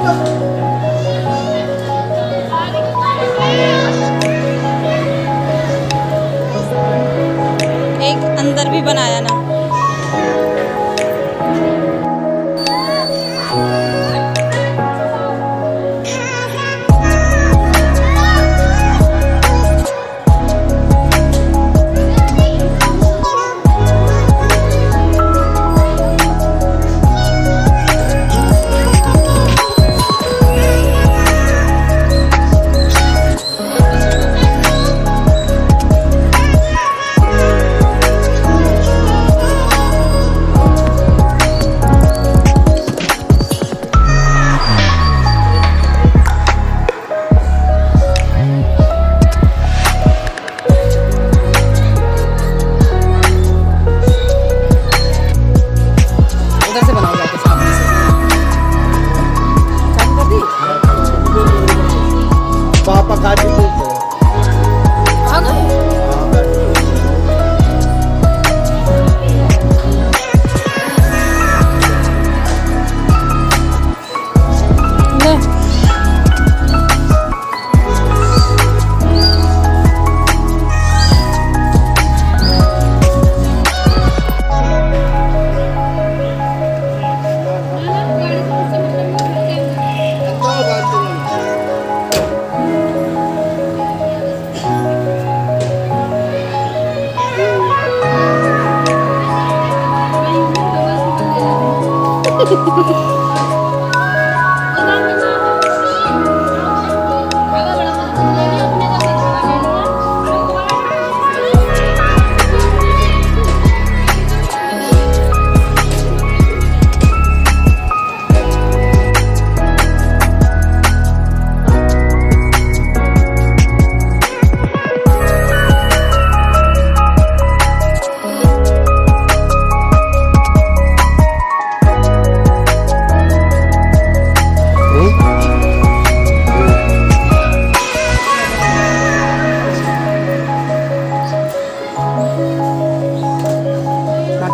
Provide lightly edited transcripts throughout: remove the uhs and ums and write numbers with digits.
एक अंदर भी बनाया ना।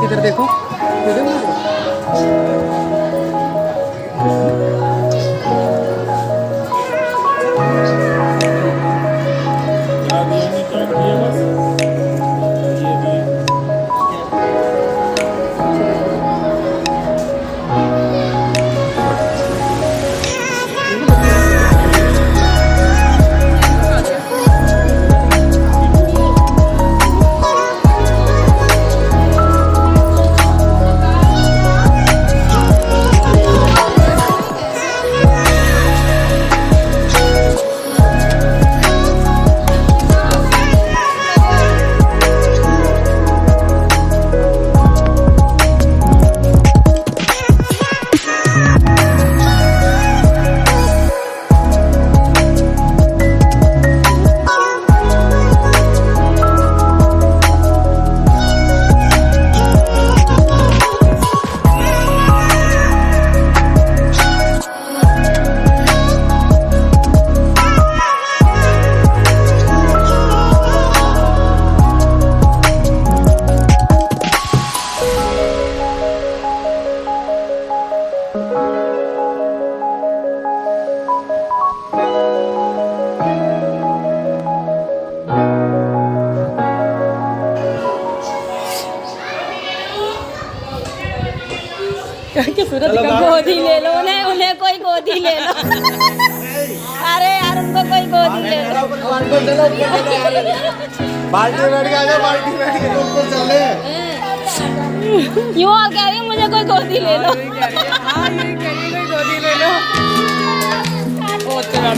इधर देखो सूरज का गोदी ले लो, उन्हें कोई गोदी ले लो। अरे यार उनको कोई गोदी ले लो। बाल्टी बैठ के आजा, बाल्टी बैठ के ऊपर चले। यूं और कह रही हूँ मुझे कोई गोदी ले लो। हाँ यही कह रही है, कोई गोदी ले लो। बहुत चढ़ा